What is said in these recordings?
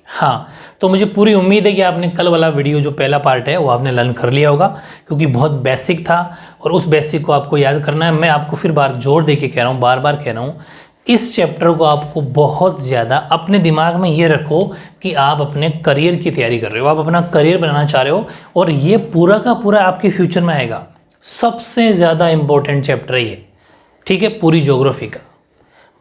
हाँ, तो मुझे पूरी उम्मीद है कि आपने कल वाला वीडियो जो पहला पार्ट है वो आपने लर्न कर लिया होगा, क्योंकि बहुत बेसिक था और उस बेसिक को आपको याद करना है। मैं आपको फिर बार जोर दे के कह रहा हूँ, बार बार कह रहा हूँ, इस चैप्टर को आपको बहुत ज़्यादा अपने दिमाग में ये रखो कि आप अपने करियर की तैयारी कर रहे हो, आप अपना करियर बनाना चाह रहे हो और ये पूरा का पूरा आपके फ्यूचर में आएगा। सबसे ज़्यादा इम्पोर्टेंट चैप्टर है ये, ठीक है, पूरी ज्योग्राफी का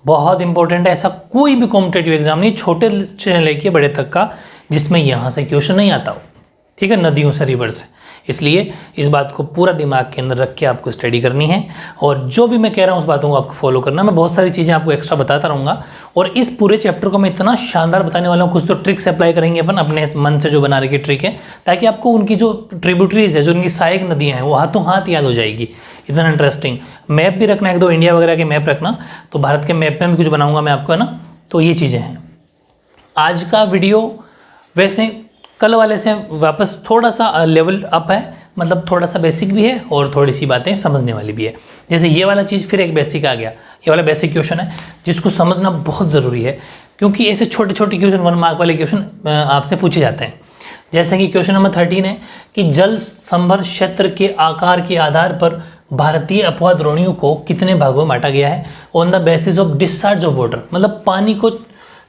बहुत इंपॉर्टेंट है। ऐसा कोई भी कॉम्पिटेटिव एग्जाम नहीं छोटे से लेके बड़े तक का जिसमें यहाँ से क्वेश्चन नहीं आता हो, ठीक है, नदियों से रिवर से। इसलिए इस बात को पूरा दिमाग के अंदर रख के आपको स्टडी करनी है और जो भी मैं कह रहा हूँ उस बातों को आपको फॉलो करना। मैं बहुत सारी चीज़ें आपको एक्स्ट्रा बताता रहूँगा और इस पूरे चैप्टर को मैं इतना शानदार बताने वाला हूँ। कुछ तो ट्रिक्स अप्लाई करेंगे अपन अपने मन से जो बना रही ट्रिक है, ताकि आपको उनकी जो ट्रिब्यूटरीज है, जो उनकी सहायक नदियाँ हैं, वो हाथों हाथ याद हो जाएगी। इतना इंटरेस्टिंग मैप भी रखना, एक दो इंडिया वगैरह के मैप रखना, तो भारत के मैप में भी कुछ बनाऊंगा मैं आपको, है ना। तो ये चीज़ें हैं। आज का वीडियो वैसे कल वाले से वापस थोड़ा सा लेवल अप है, मतलब थोड़ा सा बेसिक भी है और थोड़ी सी बातें समझने वाली भी है। जैसे ये वाला चीज़ फिर एक बेसिक आ गया, ये वाला बेसिक क्वेश्चन है जिसको समझना बहुत ज़रूरी है, क्योंकि ऐसे छोटे छोटे क्वेश्चन 1 मार्क वाले क्वेश्चन आपसे पूछे जाते हैं। जैसे कि क्वेश्चन नंबर 13 है कि जल संभर क्षेत्र के आकार के आधार पर भारतीय अपवाद द्रोणियों को कितने भागों में बांटा गया है on the basis of discharge of water. मतलब पानी को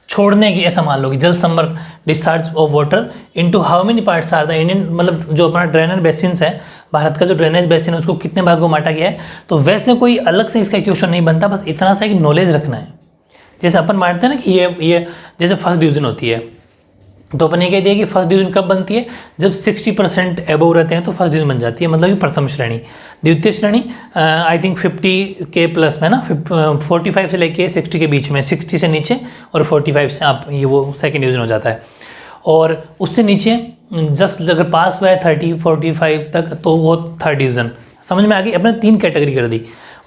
छोड़ने की, ऐसा मान लो कि जल संभर discharge of water into how many parts are the Indian, मतलब जो अपना ड्रेनेज बेसिन्स है, भारत का जो ड्रेनेज बेसिन है उसको कितने भागों में बांटा गया है। तो वैसे कोई अलग से इसका क्वेश्चन नहीं बनता, बस इतना सा एक नॉलेज रखना है। जैसे अपन बांटते हैं ना कि ये जैसे फर्स्ट डिवीजन होती है, तो अपन ये कह दिया कि फर्स्ट डिवीजन कब बनती है, जब 60% एबव रहते हैं तो फर्स्ट डिवीजन बन जाती है, मतलब कि प्रथम श्रेणी। द्वितीय श्रेणी आई थिंक 50 के प्लस में ना, 45 से लेके 60 के बीच में, 60 से नीचे और 45 से आप ये वो सेकंड डिवीजन हो जाता है। और उससे नीचे जस्ट अगर पास हुआ है 30-45 तक तो वो थर्ड डिवीजन। समझ में आ गई, अपने 3 कैटेगरी कर दी।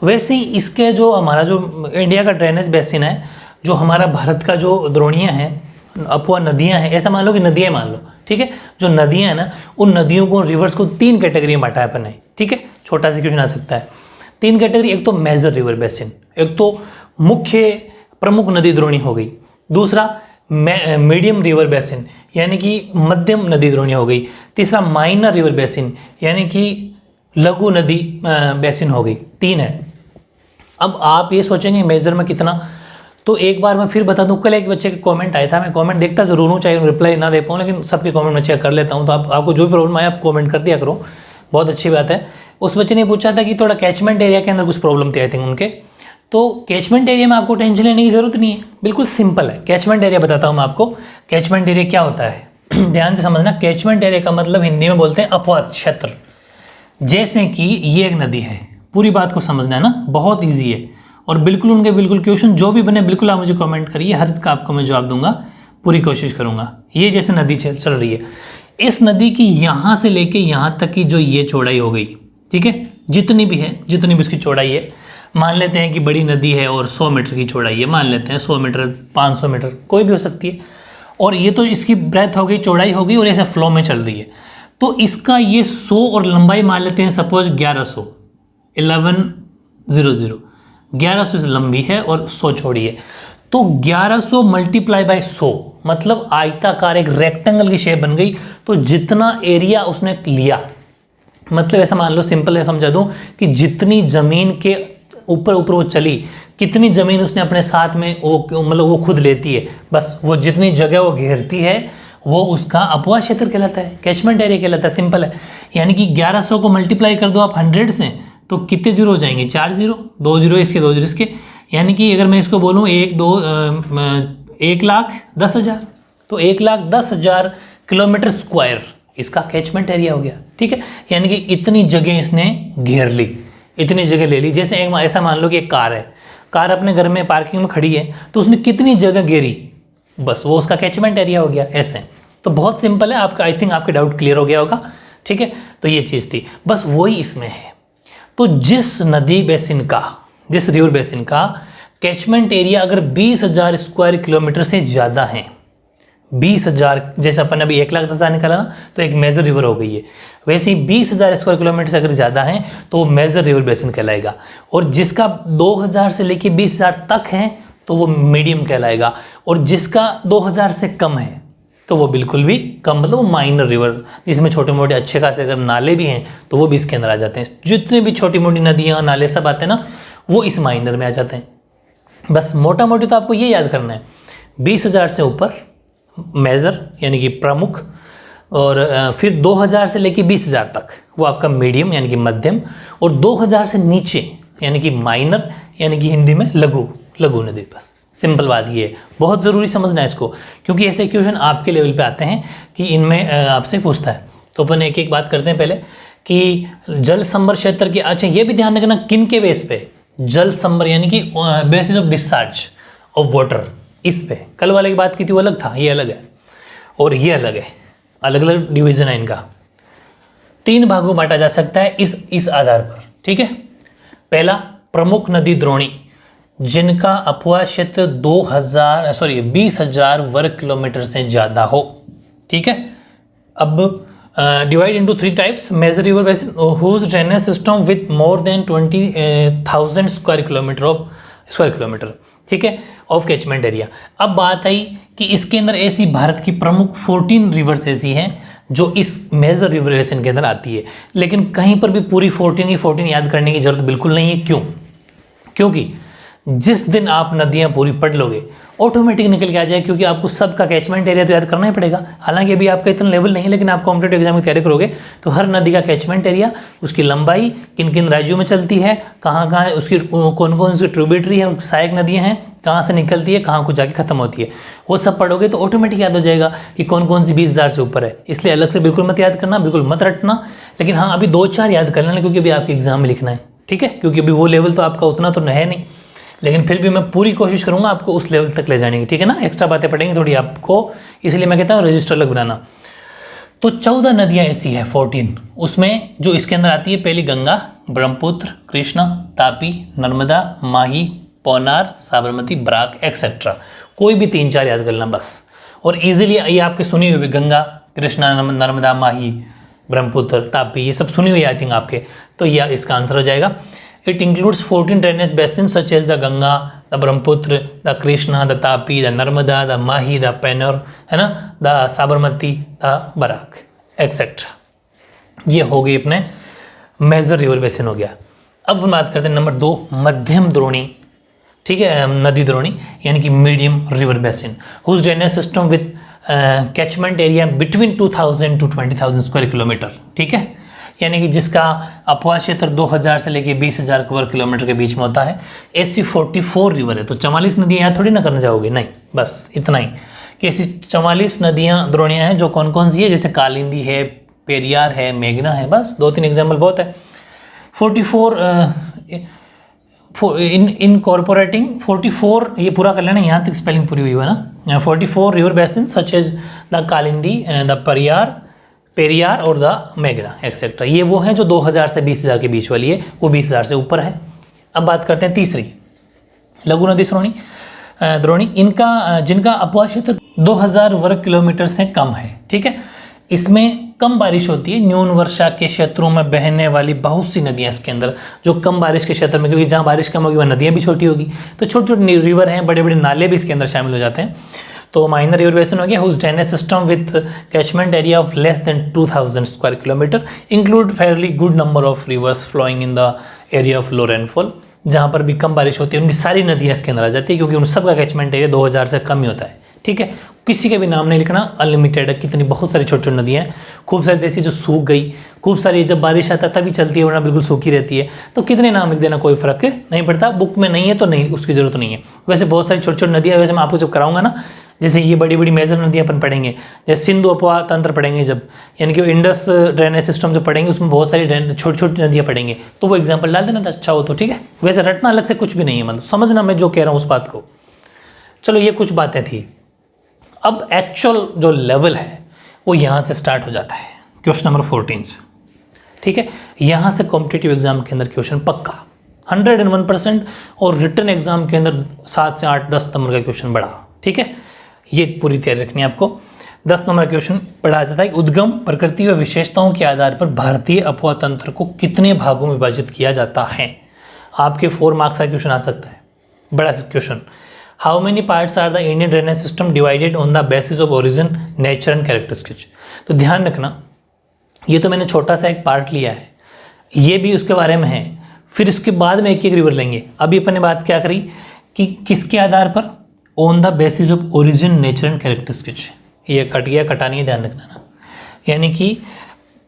वैसे ही इसके जो हमारा जो इंडिया का ड्रेनेज बेसिन है, जो हमारा भारत का जो द्रोणियाँ हैं, अपवा नदियां हैं, ऐसा मान लो कि नदियां मान लो, ठीक है, जो नदियां हैं ना, उन नदियों को, रिवर्स को 3 कैटेगरी में बांटा है अपन ने, ठीक है। छोटा सा क्वेश्चन आ सकता है। 3 कैटेगरी, एक तो मेजर रिवर बेसिन, एक तो मुख्य प्रमुख नदी द्रोणी हो गई, दूसरा मीडियम रिवर बेसिन यानी कि मध्यम नदी द्रोणी हो गई, तीसरा माइनर रिवर बेसिन यानी कि लघु नदी बेसिन हो गई। 3 है। अब आप ये सोचेंगे मेजर में कितना, तो एक बार मैं फिर बता दूं, कल एक बच्चे का कमेंट आया था, मैं कमेंट देखता जरूर हूँ, चाहे रिप्लाई ना दे पाऊँ, लेकिन सबके कमेंट मैं चेक कर लेता हूँ। तो आपको जो भी प्रॉब्लम आए आप कमेंट कर दिया करो, बहुत अच्छी बात है। उस बच्चे ने पूछा था कि थोड़ा कैचमेंट एरिया के अंदर कुछ प्रॉब्लम थी आई थिंक उनके। तो कैचमेंट एरिया में आपको टेंशन लेने की जरूरत नहीं है, बिल्कुल सिंपल है। कैचमेंट एरिया बताता हूँ मैं आपको, कैचमेंट एरिया क्या होता है ध्यान से समझना। कैचमेंट एरिया का मतलब हिंदी में बोलते हैं अपवाद क्षेत्र। जैसे कि ये एक नदी है, पूरी बात को समझना है ना, बहुत ईजी है और बिल्कुल उनके बिल्कुल क्वेश्चन जो भी बने बिल्कुल आप मुझे कमेंट करिए, हर का आपको मैं जवाब दूंगा, पूरी कोशिश करूंगा। ये जैसे नदी चल रही है, इस नदी की यहाँ से लेके यहाँ तक की जो ये चौड़ाई हो गई, ठीक है, जितनी भी है, जितनी भी इसकी चौड़ाई है, मान लेते हैं कि बड़ी नदी है और 100 मीटर की चौड़ाई है, मान लेते हैं 100 मीटर 500 मीटर कोई भी हो सकती है, और ये तो इसकी ब्रेथ हो गई, चौड़ाई हो गई और ऐसे फ्लो में चल रही है। तो इसका ये 100 और लंबाई मान लेते हैं सपोज 1100, 1100 लंबी है और 100 चौड़ी है। तो 1100 मल्टीप्लाई बाय 100 मतलब आयताकार एक रेक्टेंगल की शेप बन गई। तो जितना एरिया उसने लिया, मतलब ऐसा मान लो, सिंपल है समझा दूं, कि जितनी जमीन के ऊपर ऊपर वो चली, कितनी जमीन उसने अपने साथ में वो मतलब वो खुद लेती है, बस वो जितनी जगह वो घेरती है वो उसका अपवाद क्षेत्र कहलाता है, कैचमेंट एरिया कहलाता है। सिंपल है, यानी कि 1100 को मल्टीप्लाई कर दो आप 100 से, तो कितने जीरो हो जाएंगे, 4 जीरो, 2 जीरो इसके, 2 जीरो इसके, यानी कि अगर मैं इसको बोलूँ 1,10,000, तो 1,10,000 किलोमीटर स्क्वायर इसका कैचमेंट एरिया हो गया, ठीक है। यानी कि इतनी जगह इसने घेर ली, इतनी जगह ले ली। जैसे ऐसा मान लो कि एक कार है, कार अपने घर में पार्किंग में खड़ी है, तो उसने कितनी जगह घेरी, बस वो उसका कैचमेंट एरिया हो गया। ऐसे तो बहुत सिंपल है, आपका आई थिंक आपके डाउट क्लियर हो गया होगा, ठीक है। तो ये चीज़ थी, बस वही इसमें है। तो जिस नदी बेसिन का, जिस रिवर बेसिन का कैचमेंट एरिया अगर 20,000 स्क्वायर किलोमीटर से ज़्यादा है, 20,000, जैसे अपन अभी 1,10,000 निकाला ना, तो एक मेजर रिवर हो गई है, वैसे ही 20,000 स्क्वायर किलोमीटर से अगर ज़्यादा है तो वो मेजर रिवर बेसिन कहलाएगा। और जिसका 2,000 से लेके 20,000 तक है तो वो मीडियम कहलाएगा, और जिसका 2,000 से कम है तो वो बिल्कुल भी कम, मतलब माइनर रिवर, जिसमें छोटे मोटे अच्छे खासे अगर नाले भी हैं तो वो भी इसके अंदर आ जाते हैं। जितने भी छोटी मोटी नदियाँ नाले सब आते हैं ना, वो इस माइनर में आ जाते हैं। बस मोटा मोटी तो आपको ये याद करना है, 20,000 से ऊपर मेजर यानी कि प्रमुख, और फिर 2,000 से लेके 20,000 तक वो आपका मीडियम यानी कि मध्यम, और 2,000 से नीचे यानी कि माइनर यानी कि हिंदी में लघु, लघु नदी। बस सिंपल बात ये है, बहुत ज़रूरी समझना है इसको, क्योंकि ऐसे क्वेश्चन आपके लेवल पे आते हैं कि इनमें आपसे पूछता है। तो अपन एक एक बात करते हैं पहले कि जल संभर क्षेत्र के, अच्छा ये भी ध्यान रखना किन के बेस पे, जल संभर यानी कि basis of discharge of water, इस पे कल वाले की बात की थी वो अलग था, ये अलग है और ये अलग है, अलग अलग डिवीजन है इनका। 3 भागों में बांटा जा सकता है इस आधार पर, ठीक है। पहला, प्रमुख नदी द्रोणी जिनका अपवाह क्षेत्र 20,000 वर्ग किलोमीटर से ज़्यादा हो, ठीक है। अब divide into 3 types, major river basin whose drainage system with more than 20,000 square kilometer, ठीक है, ऑफ कैचमेंट एरिया। अब बात आई कि इसके अंदर ऐसी भारत की प्रमुख 14 रिवर्स ऐसी हैं जो इस मेजर रिवर बेसिन के अंदर आती है, लेकिन कहीं पर भी पूरी 14 याद करने की जरूरत बिल्कुल नहीं है। क्यों? क्योंकि जिस दिन आप नदियां पूरी पढ़ लोगे ऑटोमेटिक निकल के आ जाए, क्योंकि आपको सबका कैचमेंट एरिया तो याद करना ही पड़ेगा। हालांकि अभी आपका इतना लेवल नहीं है, लेकिन आप कॉम्पिटेटिव एग्जाम की तैयारी करोगे तो हर नदी का कैचमेंट एरिया, उसकी लंबाई, किन किन राज्यों में चलती है, कहाँ कहाँ है, उसकी कौन कौन सी ट्रिब्यूटरी है, उसकी सहायक नदियाँ हैं, कहाँ से निकलती है, कहाँ को जाके खत्म होती है, वो सब पढ़ोगे तो ऑटोमेटिक याद हो जाएगा कि कौन कौन सी 20,000 से ऊपर है। इसलिए अलग से बिल्कुल मत याद करना, बिल्कुल मत रटना, लेकिन हाँ अभी 2-4 याद कर लेना, क्योंकि अभी आपके एग्जाम में लिखना है, ठीक है। क्योंकि अभी वो लेवल तो आपका उतना तो है नहीं, लेकिन फिर भी मैं पूरी कोशिश करूंगा आपको उस लेवल तक ले जाने की, ठीक है ना। एक्स्ट्रा बातें पढ़ेंगे थोड़ी आपको, इसलिए मैं कहता हूँ रजिस्टर अलग बनाना। तो 14 नदियाँ ऐसी है 14, उसमें जो इसके अंदर आती है, पहली गंगा, ब्रह्मपुत्र, कृष्णा, तापी, नर्मदा, माही, पौनार, साबरमती, बराक एक्सेट्रा। कोई भी 3-4 याद कर लेना बस, और इजीली ये आपके सुनी हुई गंगा, कृष्णा, नर्मदा, माही, ब्रह्मपुत्र, तापी, ये सब सुनी हुई आई थिंक आपके, तो यह इसका आंसर हो जाएगा। It includes 14 drainage basins such as the Ganga, the Brahmaputra, the Krishna, the Tapi, the Narmada, the Mahi, the Penor, है ना, the Sabarmati, the Barak, etc. ये हो गई अपने मेजर रिवर बेसिन हो गया। अब हम बात करते हैं नंबर 2, मध्यम द्रोणी, ठीक है, नदी द्रोणी यानी कि medium river basin, whose drainage system with catchment area between 2,000 to 20,000 square kilometer, ठीक है, यानी कि जिसका अपवाह क्षेत्र 2,000 से लेके 20,000 वर्ग किलोमीटर के बीच में होता है। ऐसी 44 रिवर है, तो 44 नदियाँ यहाँ थोड़ी ना करना चाहोगे, नहीं, बस इतना ही कि ऐसी 44 नदियाँ द्रोणियाँ हैं, जो कौन कौन सी है, जैसे कालिंदी है, पेरियार है, मेघना है, बस 2-3 एग्जाम्पल बहुत है। 44 इनकॉर्पोरेटिंग 44, ये पूरा कर लेना, यहाँ तक स्पेलिंग पूरी हुई है ना। 44 river basin such as the Kalindi, the Periyar और द मेघना एक्सेट्रा, ये वो हैं जो 2,000 से 20,000 के बीच वाली है, वो 20,000 से ऊपर है। अब बात करते हैं तीसरी, लघु नदी द्रोणी, इनका जिनका अपवाह क्षेत्र 2,000 वर्ग किलोमीटर से कम है, ठीक है। इसमें कम बारिश होती है, न्यून वर्षा के क्षेत्रों में बहने वाली बहुत सी नदियाँ इसके अंदर, जो कम बारिश के क्षेत्र में, क्योंकि जहाँ बारिश कम होगी वहाँ नदियाँ भी छोटी होगी, तो छोटे छोटे रिवर हैं, बड़े बड़े नाले भी इसके अंदर शामिल हो जाते हैं। तो माइनर रिवर बेसिन हो गया, whose drainage system with catchment area of less than 2,000 square kilometer, include fairly good number of rivers flowing in the area of low rainfall, जहाँ पर भी कम बारिश होती है उनकी सारी नदियाँ इसके अंदर आ जाती है, क्योंकि उन सब का कैचमेंट एरिया 2,000 से कम ही होता है, ठीक है। किसी के भी नाम नहीं लिखना, अनलिमिटेड है, कितनी बहुत सारी छोटी छोटी नदियाँ हैं, खूब सारी देसी जो सूख गई, खूब सारी जब बारिश आता तभी चलती है, वरना बिल्कुल सूखी रहती है, तो कितने नाम लिख देना, कोई फर्क नहीं पड़ता, बुक में नहीं है तो नहीं, उसकी जरूरत नहीं है। वैसे बहुत सारी छोटी छोटी नदियाँ, वैसे मैं आपको जब कराऊंगा ना, जैसे ये बड़ी बड़ी मेजर नदियाँ अपन पढ़ेंगे, जैसे सिंधु अपवाह तंत्र पढ़ेंगे जब, यानी कि इंडस ड्रेनेज सिस्टम जो पढ़ेंगे, उसमें बहुत सारी छोटी छोटी नदियाँ पढ़ेंगे, तो वो एग्जाम्पल डाल देना अच्छा हो तो, ठीक है। वैसे रटना अलग से कुछ भी नहीं है, मतलब समझना मैं जो कह रहा हूँ उस बात को। चलो ये कुछ बातें थी, अब एक्चुअल जो लेवल है वो यहाँ से स्टार्ट हो जाता है, क्वेश्चन नंबर 14 से, ठीक है। यहाँ से कॉम्पिटिटिव एग्जाम के अंदर क्वेश्चन पक्का 101%, और रिटर्न एग्जाम के अंदर 7 से 8-10 नंबर का क्वेश्चन बढ़ा, ठीक है। ये पूरी तैयारी रखनी है आपको। 10 नंबर का क्वेश्चन पढ़ा जाता है, उद्गम प्रकृति व विशेषताओं के आधार पर भारतीय अपवाह तंत्र को कितने भागों में विभाजित किया जाता है। आपके 4 मार्क्स का क्वेश्चन आ सकता है, बड़ा question. How many parts are the Indian drainage system divided on the basis of origin, nature and characteristics. तो ध्यान रखना, ये तो मैंने छोटा सा एक पार्ट लिया है, ये भी उसके बारे में है, फिर इसके बाद में एक एक रिवर लेंगे। अभी अपन ने बात क्या करी कि किसके आधार पर, on the basis of origin, nature and characteristics. ये कट गया, कटा नहीं है, ध्यान रखना ना। यानी कि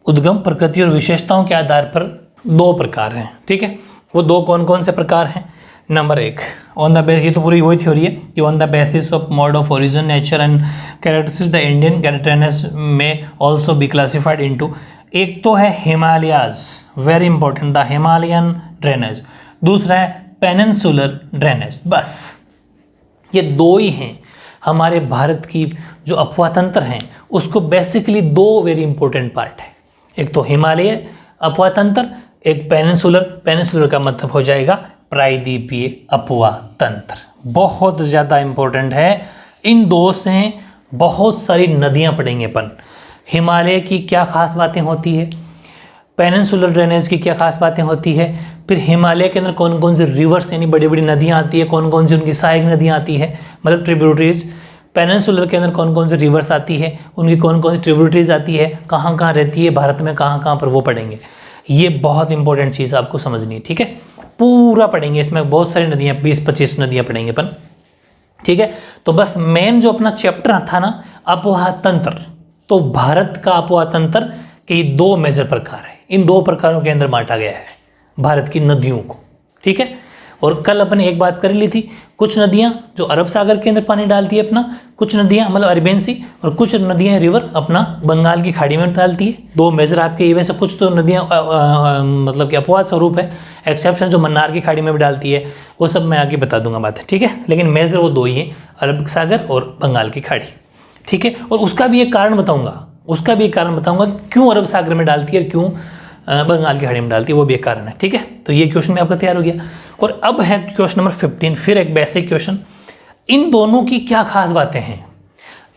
उद्गम, प्रकृति और विशेषताओं के आधार पर दो प्रकार हैं, ठीक है। वो दो कौन कौन से प्रकार हैं? नंबर एक, ऑन द बेस, ये तो पूरी वही थ्योरी है कि on the basis of mode of origin, nature and characteristics the Indian drainage में ऑल्सो बी क्लासिफाइड इनटू, एक तो है Himalayas, very important, the Himalayan drainage, दूसरा है पेनिनसुलर ड्रेनेज। बस ये दो ही हैं हमारे भारत की जो अपवाह तंत्र हैं, उसको बेसिकली दो वेरी इंपॉर्टेंट पार्ट है, एक तो हिमालय अपवाह तंत्र, एक पेनिनसुलर। पेनिनसुलर का मतलब हो जाएगा प्रायद्वीपीय अपवाह तंत्र, बहुत ज़्यादा इंपॉर्टेंट है। इन दो से बहुत सारी नदियाँ पढ़ेंगे अपन। हिमालय की क्या खास बातें होती है, पेनिनसुलर ड्रेनेज की क्या खास बातें होती है, फिर हिमालय के अंदर कौन कौन सी रिवर्स यानी बड़ी बड़ी नदियाँ आती है, कौन कौन सी उनकी सहायक नदियाँ आती है, मतलब ट्रिब्यूटरीज। पेनिनसुलर के अंदर कौन कौन सी रिवर्स आती है, उनकी कौन कौन सी ट्रिब्यूटरीज आती है, कहाँ कहाँ रहती है भारत में, कहाँ कहाँ पर, वो पढ़ेंगे। ये बहुत इंपॉर्टेंट चीज़ आपको समझनी है, ठीक है। पूरा पढ़ेंगे, इसमें बहुत सारी नदियाँ, 20-25 नदियाँ पढ़ेंगे अपन, ठीक है। तो बस मेन जो अपना चैप्टर था ना, अपवाह तंत्र, तो भारत का अपवाह तंत्र के ये दो मेजर प्रकार है, इन दो प्रकारों के अंदर बांटा गया है भारत की नदियों को, ठीक है। और कल अपन एक बात कर ली थी, कुछ नदियाँ जो अरब सागर के अंदर पानी डालती है अपना, कुछ नदियाँ मतलब अरेबियन सी, और कुछ नदियाँ रिवर अपना बंगाल की खाड़ी में डालती है। दो मेजर आपके ये, वैसे कुछ तो नदियाँ मतलब कि अपवाद स्वरूप है, एक्सेप्शन जो मन्नार की खाड़ी में भी डालती है, वो सब मैं आगे बता दूंगा बातें, ठीक है। लेकिन मेजर वो दो ही हैं, अरब सागर और बंगाल की खाड़ी, ठीक है। और उसका भी एक कारण बताऊंगा, क्यों अरब सागर में डालती है, क्यों बंगाल की खाड़ी में डालती है, वो भी एक कारण है, ठीक है। तो ये क्वेश्चन में आपका तैयार हो गया। और अब है क्वेश्चन नंबर 15, फिर एक बेसिक क्वेश्चन, इन दोनों की क्या खास बातें हैं,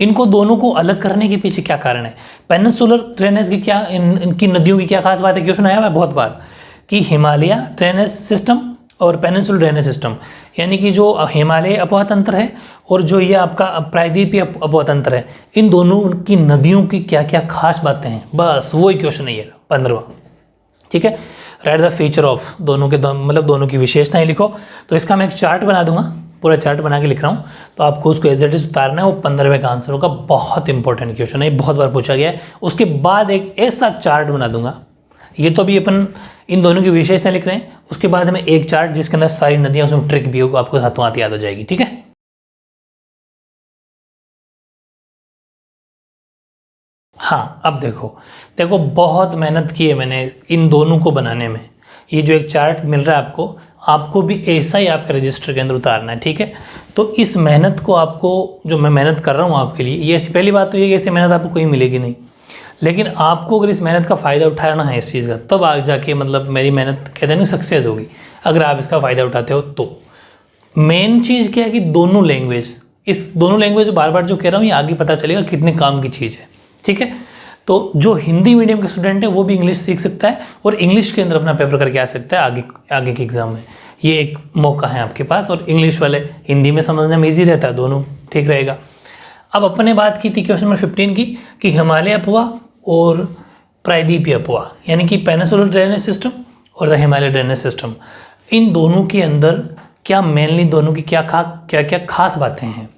इनको दोनों को अलग करने के पीछे क्या कारण है, पेनिनसुलर ड्रेनेज की क्या, इनकी नदियों की क्या खास बात है। क्वेश्चन आया हुआ है बहुत बार कि हिमालय ड्रेनेज सिस्टम और पेनिनसुलर ड्रेनेज सिस्टम, यानी कि जो हिमालय अपवाह तंत्र है और जो ये आपका प्रायद्वीपीय अपवाह तंत्र है, इन दोनों की नदियों की क्या क्या खास बातें हैं, बस वही क्वेश्चन है ये 15वां, ठीक है। राइट द फीचर ऑफ, दोनों के मतलब दोनों की विशेषताएं लिखो। तो इसका मैं एक चार्ट बना दूंगा, पूरा चार्ट बना के लिख रहा हूँ, तो आपको उसको एज इट इज उतारना है। वो 15वें का आंसर होगा, बहुत इंपॉर्टेंट क्वेश्चन है, बहुत बार पूछा गया है। उसके बाद एक ऐसा चार्ट बना दूंगा, ये तो अभी अपन इन दोनों की विशेषताएं लिख रहे हैं, उसके बाद में एक चार्ट जिसके अंदर सारी नदियाँ, उसमें ट्रिक भी होगा, आपको हाथों हाथ याद हो जाएगी, ठीक है। हाँ, अब देखो बहुत मेहनत की है मैंने इन दोनों को बनाने में। ये जो एक चार्ट मिल रहा है आपको भी ऐसा ही आपके रजिस्टर के अंदर उतारना है, ठीक है। तो इस मेहनत को आपको, जो मैं मेहनत कर रहा हूँ आपके लिए, ये ऐसी पहली बात तो ये कि ऐसी मेहनत आपको कहीं मिलेगी नहीं, लेकिन आपको अगर इस मेहनत का फ़ायदा उठाना है इस चीज़ का, तब आगे जाके मतलब मेरी मेहनत कहते हैं ना सक्सेस होगी, अगर आप इसका फ़ायदा उठाते हो तो। मेन चीज़ क्या है कि दोनों लैंग्वेज, इस दोनों लैंग्वेज बार बार जो कह रहा हूँ, ये आगे पता चलेगा कितने काम की चीज़ है, ठीक है। तो जो हिंदी मीडियम के स्टूडेंट है वो भी इंग्लिश सीख सकता है और इंग्लिश के अंदर अपना पेपर करके आ सकता है आगे के एग्जाम में। ये एक मौका है आपके पास, और इंग्लिश वाले हिंदी में समझने में ईजी रहता है, दोनों ठीक रहेगा। अब अपन ने बात की थी क्वेश्चन नंबर 15 की कि हिमालय अपवाह और प्रायद्वीपीय अपवाह, यानी कि पेनिनसुलर ड्रेनेज सिस्टम और द हिमालय ड्रेनेज सिस्टम, इन दोनों के अंदर क्या मेनली दोनों की क्या क्या खास बातें हैं।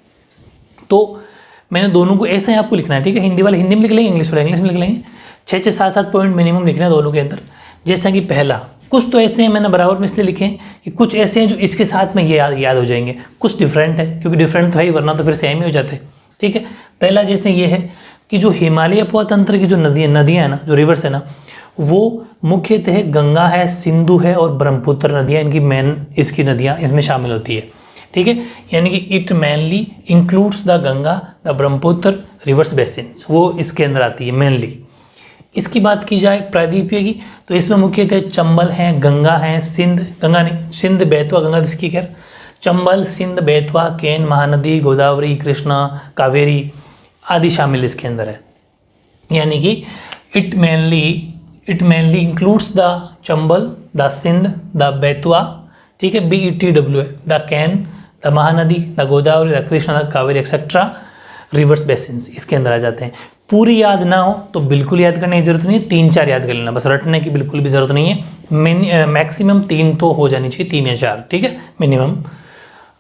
तो मैंने दोनों को ऐसे ही आपको लिखना है, ठीक है। हिंदी वाले हिंदी में लिख लेंगे, इंग्लिश वाले इंग्लिश में लिख लेंगे। 6-6, 7-7 पॉइंट मिनिमम लिखना है दोनों के अंदर। जैसा कि पहला, कुछ तो ऐसे हैं मैंने बराबर में इसलिए लिखे हैं कि कुछ ऐसे हैं जो इसके साथ में ये याद हो जाएंगे, कुछ डिफरेंट है, क्योंकि डिफरेंट तो है ही, वरना तो फिर सेम ही हो जाते, ठीक है। पहला जैसे ये है कि जो हिमालय अपवाह तंत्र की जो नदियाँ हैं ना, जो रिवर्स है ना, वो मुख्यतः गंगा है, सिंधु है और ब्रह्मपुत्र नदियाँ, इनकी मेन इसकी नदियाँ इसमें शामिल होती है, ठीक है। यानी कि it mainly includes the Ganga, the Brahmaputra reverse basins, वो इसके अंदर आती है मेनली। इसकी बात की जाए प्रायद्वीपीय की, तो इसमें मुख्यतः चंबल हैं, गंगा हैं, सिंध बेतवा, गंगा इसकी खैर, चंबल, सिंध, बेतवा, केन, महानदी, गोदावरी, कृष्णा, कावेरी आदि शामिल इसके अंदर है। यानी कि it mainly includes the Chambal, the Sindh, the Betwa, ठीक है, BETWA, the Ken, the Mahanadi, the Godavari, the Krishna, the Kaveri etcetera rivers basins इसके अंदर आ जाते हैं। पूरी याद ना हो तो बिल्कुल याद करने की जरूरत नहीं है, 3-4 याद कर लेना, बस रटने की बिल्कुल भी जरूरत नहीं है। मैक्सिमम 3 तो हो जानी चाहिए, 3 या 4, ठीक है, मिनिमम।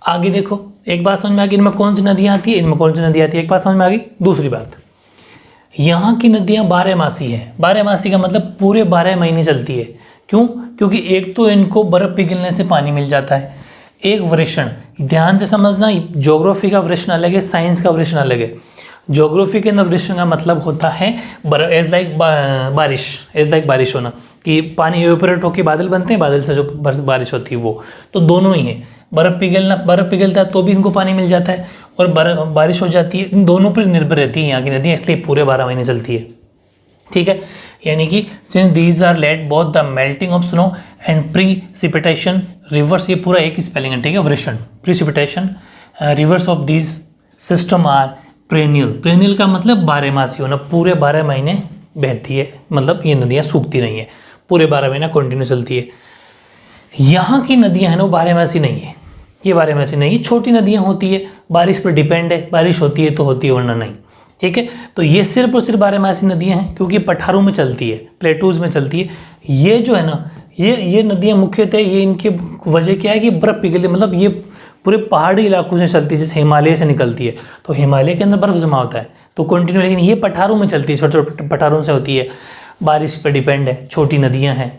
आगे देखो, एक बात समझ में आ गई, इनमें कौन सी नदियाँ आती है, इनमें कौन सी नदी आती है, एक बात समझ में आ गई। दूसरी बात, यहाँ की नदियाँ 12मासी है। 12मासी का मतलब पूरे 12 महीने चलती है। क्यों? क्योंकि एक तो इनको बर्फ़ पिघलने से पानी मिल जाता है, एक वृषण, ध्यान से समझना, ज्योग्राफी का वृषण अलग है, साइंस का वृषण अलग है। ज्योग्राफी के अंदर वृषण का मतलब होता है एज लाइक बारिश, एज लाइक बारिश होना, कि पानी एवेपोरेट होकर बादल बनते हैं, बादल से जो बारिश होती है वो, तो दोनों ही है। बर्फ़ पिघलता है तो भी इनको पानी मिल जाता है, और बारिश हो जाती है, इन दोनों पर निर्भर रहती है यहाँ की नदियाँ, इसलिए पूरे 12 महीने चलती है, ठीक है। यानी कि since these are late both the melting of snow and precipitation rivers, ये पूरा एक ही स्पेलिंग है, ठीक है, वृषण, precipitation rivers of these system are perennial. Perennial का मतलब 12मासी होना, पूरे 12 महीने बहती है, मतलब ये नदियाँ सूखती नहीं है, पूरे 12 महीना कंटिन्यू चलती है। यहाँ की नदियाँ हैं ना वो 12मासी नहीं है, ये 12मासी नहीं है, छोटी नदियाँ होती है, बारिश पर डिपेंड है, बारिश होती है तो होती है वरना नहीं, ठीक है। तो ये सिर्फ और सिर्फ 12मासी नदियाँ हैं, क्योंकि पठारों में चलती है, प्लेटूज में चलती है। ये जो है ना, ये नदियाँ मुख्यतः, ये इनकी वजह क्या है कि बर्फ़ पिघलती, मतलब ये पूरे पहाड़ी इलाकों से चलती है, जैसे हिमालय से निकलती है, तो हिमालय के अंदर बर्फ़ जमा होता है तो कंटिन्यू, लेकिन ये पठारों में चलती है, छोटे छोटे पठारों से होती है, बारिश पर डिपेंड है, छोटी नदियाँ हैं,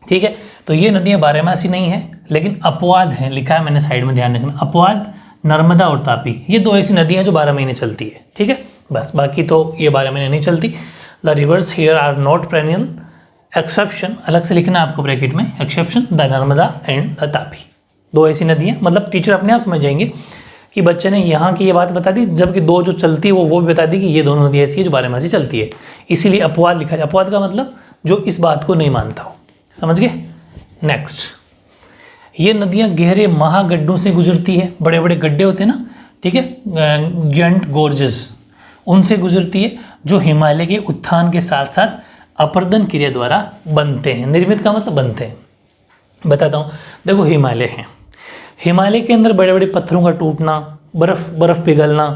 ठीक है। तो ये नदियाँ 12मासी नहीं है, लेकिन अपवाद हैं, लिखा है मैंने साइड में, ध्यान रखना, अपवाद नर्मदा और तापी, ये 2 ऐसी नदियाँ जो 12 महीने चलती है, ठीक है, बस, बाकी तो ये 12 महीने नहीं चलती। The rivers here are not perennial, exception अलग से लिखना आपको ब्रैकेट में, exception the Narmada and the Tapi, 2 ऐसी नदियाँ, मतलब टीचर अपने आप समझ जाएंगे कि बच्चे ने यहाँ की ये बात बता दी, जबकि 2 जो चलती है वो भी बता दी कि ये दोनों नदियाँ ऐसी है जो 12मासी चलती है, इसीलिए अपवाद लिखा है। अपवाद का मतलब जो इस बात को नहीं मानता हो, समझ गए। नेक्स्ट, ये नदियाँ गहरे महागड्ढों से गुजरती है, बड़े बड़े गड्ढे होते हैं ना, ठीक है, गियंट गोर्जेस, उनसे गुजरती है, जो हिमालय के उत्थान के साथ साथ अपरदन क्रिया द्वारा बनते हैं। निर्मित का मतलब बनते हैं, बताता हूँ। देखो, हिमालय है, हिमालय के अंदर बड़े बड़े पत्थरों का टूटना, बर्फ़ पिघलना,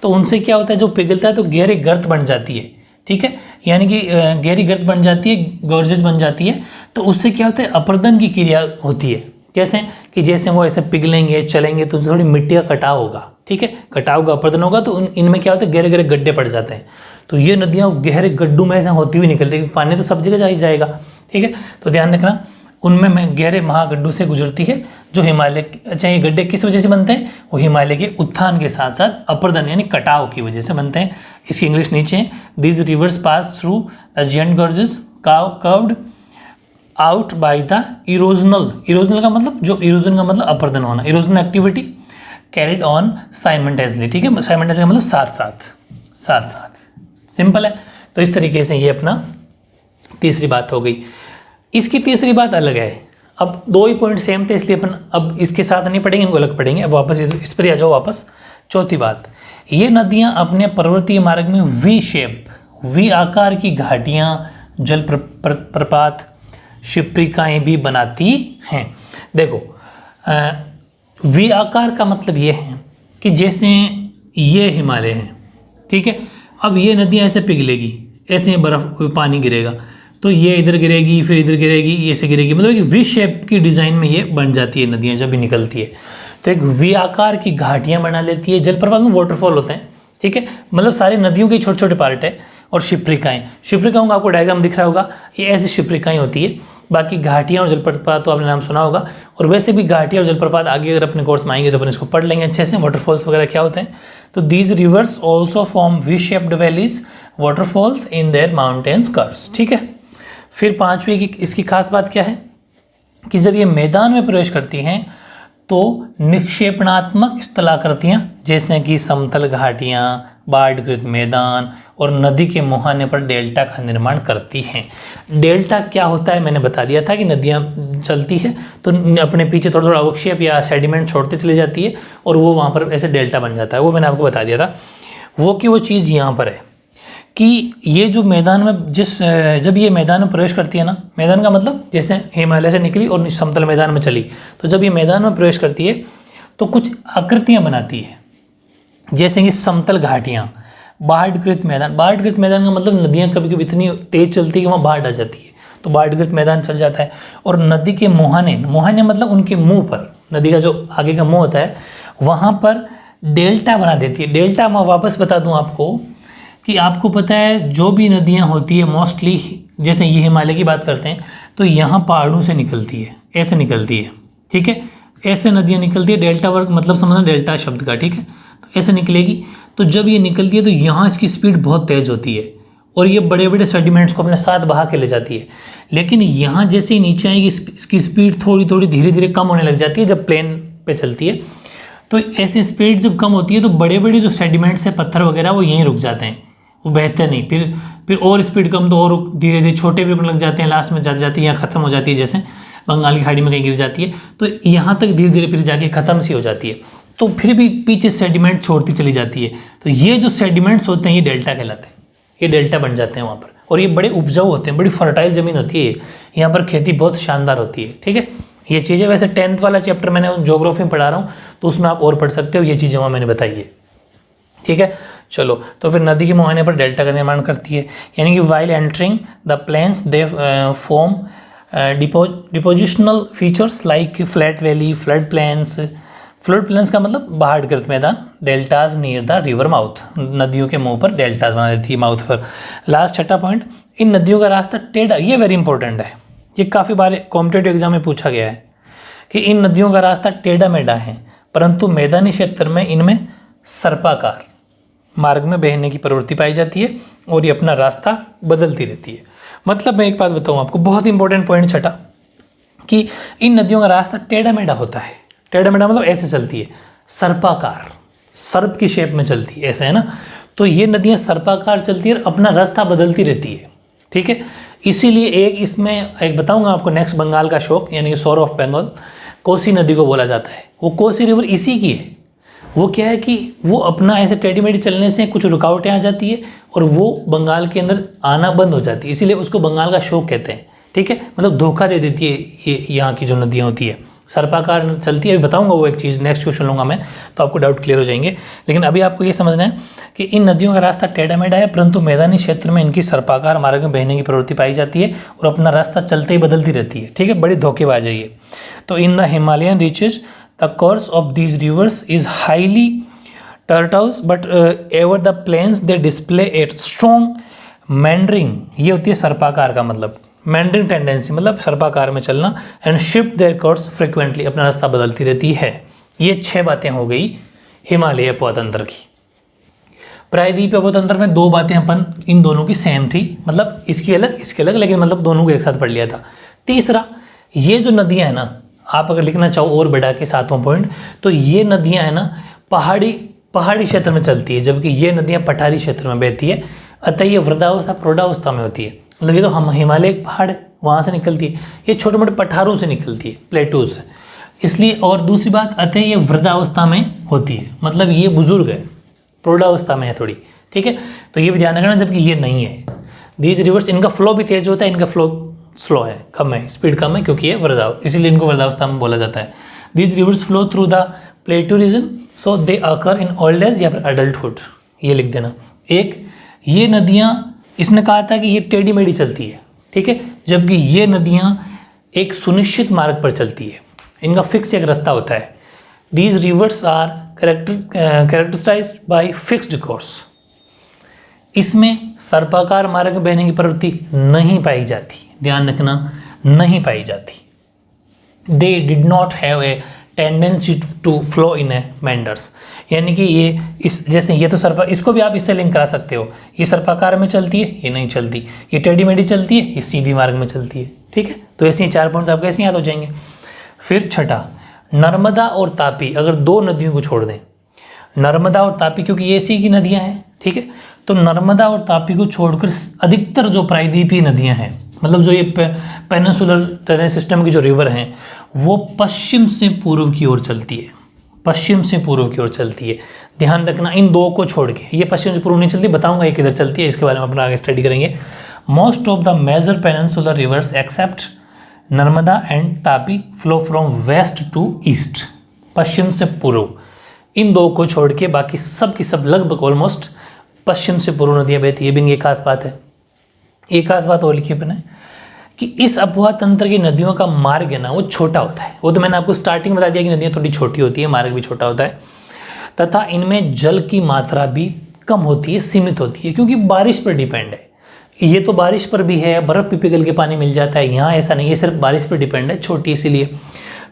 तो उनसे क्या होता है, जो पिघलता है तो गहरे गर्त बन जाती है, ठीक है, यानी कि गहरी गर्त बन जाती है, गॉर्जेस बन जाती है, तो उससे क्या होता है, अपरदन की क्रिया होती है। कैसे? कि जैसे वो ऐसे पिघलेंगे, चलेंगे तो थोड़ी मिट्टी का कटाव होगा, ठीक है, कटाव का अपरदन होगा, तो इनमें क्या होता है, गहरे गहरे गड्ढे पड़ जाते हैं। तो ये नदियाँ गहरे गड्ढों में ऐसे होती हुई निकलती है, पानी तो सब जगह जा ही जाएगा, ठीक है, तो ध्यान रखना, उनमें गहरे महागड्ढों से गुजरती है, जो हिमालय, अच्छा, ये गड्ढे किस वजह से बनते हैं, वो हिमालय के उत्थान के साथ साथ अपरदन यानी कटाव की वजह से बनते हैं। इसकी इंग्लिश नीचे है, these reverse pass through the giant gorges curved out by the erosional, erosional का मतलब, जो इरोजन का मतलब अपरदन होना, erosional activity carried on simultaneously, ठीक है, साइमल्टेनियसली का मतलब साथ साथ, सिंपल है। तो इस तरीके से ये अपना तीसरी बात हो गई। इसकी तीसरी बात अलग है, अब 2 ही पॉइंट सेम थे, इसलिए अपन अब इसके साथ नहीं पढ़ेंगे, इनको अलग पढ़ेंगे। अब वापस इस पर आ जाओ वापस। चौथी बात, ये नदियाँ अपने पर्वतीय मार्ग में वी आकार की घाटियाँ, जल प्रपात, शिप्रिकाएँ भी बनाती हैं। देखो, वी आकार का मतलब ये है कि जैसे ये हिमालय है, ठीक है, अब ये नदियाँ ऐसे पिघलेगी, ऐसे बर्फ़ पानी गिरेगा, तो ये इधर गिरेगी, फिर इधर गिरेगी, ये ऐसे गिरेगी, मतलब एक वी शेप की डिज़ाइन में ये बन जाती है नदियाँ जब भी निकलती है, तो एक वी आकार की घाटियाँ बना लेती है। जलप्रपात में वाटरफॉल होते हैं, ठीक है, मतलब सारी नदियों के छोटे छोटे पार्ट है। और शिप्रिकाओं का आपको डायग्राम दिख रहा होगा, ये ऐसी शिप्रिकाएँ होती है। बाकी घाटियाँ और जलप्रपात तो आपने नाम सुना होगा, और वैसे भी घाटियाँ और जलप्रपात आगे अगर अपने कोर्स में आएंगे तो अपन इसको पढ़ लेंगे अच्छे से, वाटरफॉल्स वगैरह क्या होते हैं। तो these rivers also form V shaped valleys waterfalls in their mountains curves, ठीक है। फिर 5वीं की इसकी खास बात क्या है कि जब ये मैदान में प्रवेश करती हैं तो निक्षेपणात्मक स्थलाकृतियाँ, जैसे कि समतल घाटियाँ, बाढ़ग्रस्त मैदान और नदी के मुहाने पर डेल्टा का निर्माण करती हैं। डेल्टा क्या होता है मैंने बता दिया था कि नदियाँ चलती है तो अपने पीछे थोड़ा थोड़ा अवक्षेप या सेडिमेंट छोड़ते चली जाती है और वो वहाँ पर ऐसे डेल्टा बन जाता है। वो मैंने आपको बता दिया था। वो चीज़ यहाँ पर है कि ये जो मैदान में जब ये मैदान में प्रवेश करती है ना, मैदान का मतलब जैसे हिमालय से निकली और समतल मैदान में चली, तो जब ये मैदान में प्रवेश करती है तो कुछ आकृतियाँ बनाती है, जैसे कि समतल घाटियाँ, बाढ़कृत मैदान। बाढ़कृत मैदान का मतलब नदियाँ कभी कभी इतनी तेज चलती है कि वहाँ बाढ़ आ जाती है, तो बाढ़कृत मैदान चल जाता है। और नदी के मुहाने, मुहाने मतलब उनके मुंह पर, नदी का जो आगे का मुंह होता है वहाँ पर डेल्टा बना देती है। डेल्टा मैं वापस बता दूँ आपको कि आपको पता है जो भी नदियाँ होती है मोस्टली, जैसे ये हिमालय की बात करते हैं तो यहाँ पहाड़ों से निकलती है, ऐसे निकलती है, ठीक है, ऐसे नदियाँ निकलती है। डेल्टा वर्ग मतलब समझना डेल्टा शब्द का, ठीक है, तो ऐसे निकलेगी। तो जब ये निकलती है तो यहाँ इसकी स्पीड बहुत तेज़ होती है और ये बड़े बड़े सेडिमेंट्स को अपने साथ बहा के ले जाती है। लेकिन यहाँ जैसे ही नीचे आएगी इसकी स्पीड थोड़ी थोड़ी धीरे धीरे कम होने लग जाती है जब प्लेन पे चलती है। तो ऐसी स्पीड जब कम होती है तो बड़े बड़े जो सेडिमेंट्स है, पत्थर वगैरह, वो यहीं रुक जाते हैं, वो बहते नहीं। फिर और स्पीड कम तो और धीरे धीरे छोटे भी रुकने लग जाते हैं, लास्ट में जाती जाती है यहाँ ख़त्म हो जाती है, जैसे बंगाल की खाड़ी में कहीं गिर जाती है तो यहाँ तक धीरे धीरे फिर जाके ख़त्म सी हो जाती है। तो फिर भी पीछे सेडिमेंट छोड़ती चली जाती है। तो ये जो सेडिमेंट्स होते हैं ये डेल्टा कहलाते हैं, ये डेल्टा बन जाते हैं वहाँ पर। और ये बड़े उपजाऊ होते हैं, बड़ी फर्टाइल ज़मीन होती है, यहाँ पर खेती बहुत शानदार होती है, ठीक है। ये चीज़ें वैसे 10th वाला चैप्टर मैंने ज्योग्राफी में पढ़ा रहा हूँ तो उसमें आप और पढ़ सकते हो, ये चीज़ें वहाँ मैंने बताई है, ठीक है। चलो, तो फिर नदी के मुहाने पर डेल्टा का निर्माण करती है, यानी कि while entering the plains they form depositional features like flat valley, flood plains. Flood plains का मतलब बाढ़कृत मैदान, deltas near the river mouth, नदियों के मुंह पर डेल्टाज बना देती है, माउथ पर। लास्ट छठा पॉइंट, इन नदियों का रास्ता टेढ़ा, ये वेरी इंपॉर्टेंट है, ये काफ़ी बार कॉम्पिटेटिव एग्जाम में पूछा गया है कि इन नदियों का रास्ता टेढ़ा मेढ़ा है, परंतु मैदानी क्षेत्र में इनमें सर्पाकार मार्ग में बहने की प्रवृत्ति पाई जाती है और ये अपना रास्ता बदलती रहती है। मतलब मैं एक बात बताऊँ आपको, बहुत इंपॉर्टेंट पॉइंट छठा, कि इन नदियों का रास्ता टेढ़ा मेढ़ा होता है। टेढ़ा मेढ़ा मतलब ऐसे चलती है, सर्पाकार, सर्प की शेप में चलती है, ऐसे है ना। तो ये नदियाँ सर्पाकार चलती है और अपना रास्ता बदलती रहती है, ठीक है। इसीलिए एक इसमें एक बताऊंगा आपको नेक्स्ट, बंगाल का शोक यानी कि सोर ऑफ बंगाल, कोसी नदी को बोला जाता है। वो कोसी रिवर इसी की है। वो क्या है कि वो अपना ऐसे टेढ़ी मेढ़ी चलने से कुछ रुकावटें आ जाती है और वो बंगाल के अंदर आना बंद हो जाती है, इसीलिए उसको बंगाल का शोक कहते हैं, ठीक है। मतलब धोखा दे देती है ये यहाँ की जो नदियाँ होती है, सर्पाकार चलती है। अभी बताऊंगा वो एक चीज़, नेक्स्ट क्वेश्चन लूँगा मैं, तो आपको डाउट क्लियर हो जाएंगे। लेकिन अभी आपको ये समझना है कि इन नदियों का रास्ता टेढ़ा मेढ़ा है, परंतु मैदानी क्षेत्र में इनकी सर्पाकार मार्ग में बहने की प्रवृत्ति पाई जाती है और अपना रास्ता चलते ही बदलती रहती है, ठीक है। बड़ी धोखेबाज है ये। तो in the Himalayan reaches the course of these rivers is highly tortuous but ever the plains they display a strong meandering, ये होती है सर्पाकार का मतलब, मैंडरिंग टेंडेंसी मतलब सर्पाकार में चलना, and shift their course frequently, अपना रास्ता बदलती रहती है। ये 6 बातें हो गई हिमालय अपतंत्र की। प्रायद्वीपीय अपतंत्र में 2 बातें अपन इन दोनों की सेम थी, मतलब इसकी अलग, लेकिन मतलब दोनों को एक साथ पढ़ लिया था। तीसरा, ये जो नदियाँ हैं ना, आप अगर लिखना चाहो और बढ़ा के 7वां पॉइंट, तो ये नदियाँ हैं ना पहाड़ी क्षेत्र में चलती है, जबकि ये नदियाँ पठारी क्षेत्र में बहती है। अतः ये वृद्धावस्था प्रौढ़ावस्था में होती है। मतलब ये तो हम हिमालय एक पहाड़ है, वहाँ से निकलती है, ये छोटे मोटे पठारों से निकलती है, प्लेटूज से, इसलिए। और दूसरी बात, अतः ये वृद्धावस्था में होती है, मतलब ये बुजुर्ग है, प्रौढ़ावस्था में है थोड़ी, ठीक है। तो ये भी ध्यान रखना, जबकि ये नहीं है। दीज रिवर्स, इनका फ्लो भी तेज होता है, इनका फ्लो स्लो है, कम है, स्पीड कम है, क्योंकि ये इसीलिए इनको वृद्धावस्था में बोला जाता है। These rivers flow through the plateau region, so they occur in old age या फिर अडल्टहुड, ये लिख देना। एक, ये नदियाँ, इसने कहा था कि ये टेढ़ी मेढ़ी चलती है, ठीक है, जबकि ये नदियाँ एक सुनिश्चित मार्ग पर चलती है, इनका फिक्स एक रास्ता होता है। These rivers are characterised by fixed course, इसमें सर्पाकार मार्ग में बहने की प्रवृत्ति नहीं पाई जाती, ध्यान रखना, नहीं पाई जाती। They did not have a tendency to flow in a meanders, यानी कि ये इस जैसे ये तो इसको भी आप इससे लिंक करा सकते हो, ये सर्पाकार में चलती है, ये नहीं चलती, ये टेढ़ी मेढ़ी चलती है, ये सीधी मार्ग में चलती है, ठीक है। तो ऐसे ही 4 पॉइंट आपको ऐसे याद हो जाएंगे। फिर छठा, नर्मदा और तापी, अगर 2 नदियों को छोड़ दें, नर्मदा और तापी, क्योंकि ये इसी की नदियाँ हैं, ठीक है, तो नर्मदा और तापी को छोड़कर अधिकतर जो प्रायद्वीपीय नदियाँ हैं, मतलब जो ये पेनिनसुलर टेरेन सिस्टम की जो रिवर हैं, वो पश्चिम से पूर्व की ओर चलती है, पश्चिम से पूर्व की ओर चलती है। ध्यान रखना, इन 2 को छोड़ के, ये पश्चिम से पूर्व नहीं चलती, बताऊंगा ये किधर चलती है, इसके बारे में अपना आगे स्टडी करेंगे। Most of the major peninsular rivers except Narmada and Tapi flow from west to east, पश्चिम से पूर्व, इन दो को छोड़ के बाकी सब की सब लगभग ऑलमोस्ट पश्चिम से पूर्व नदियाँ बहती है। ये खास बात है। एक खास बात और लिखी अपने कि इस अपवाह तंत्र की नदियों का मार्ग है ना वो छोटा होता है। वो तो मैंने आपको स्टार्टिंग बता दिया कि नदियाँ थोड़ी छोटी होती है, मार्ग भी छोटा होता है, तथा इनमें जल की मात्रा भी कम होती है, सीमित होती है, क्योंकि बारिश पर डिपेंड है। ये तो बारिश पर भी है, बर्फ़ भी पिघल के पानी मिल जाता है, यहाँ ऐसा नहीं है, सिर्फ बारिश पर डिपेंड है, छोटी इसीलिए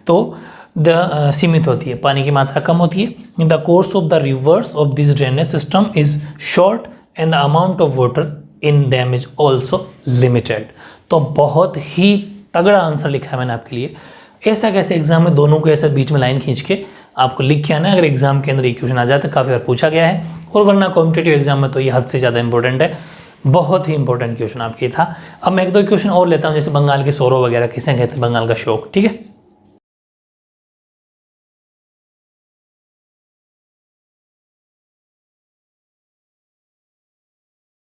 तो सीमित होती है, पानी की मात्रा कम होती है। The course of the reverse of this drainage system is short and the amount of water in dam is also limited. तो बहुत ही तगड़ा आंसर लिखा है मैंने आपके लिए। ऐसा कैसे एग्जाम में दोनों को ऐसे बीच में लाइन खींच के आपको लिख के आना है। अगर एग्जाम के अंदर ये क्वेश्चन आ जाता है, काफ़ी बार पूछा गया है, और वरना कॉम्पिटेटिव एग्जाम में तो ये हद से ज़्यादा इंपॉर्टेंट है। बहुत ही इंपॉर्टेंट क्वेश्चन आपके था। अब मैं एक दो क्वेश्चन और लेता हूँ, जैसे बंगाल के सौरव वगैरह किसे कहते हैं, बंगाल का शोक, ठीक है।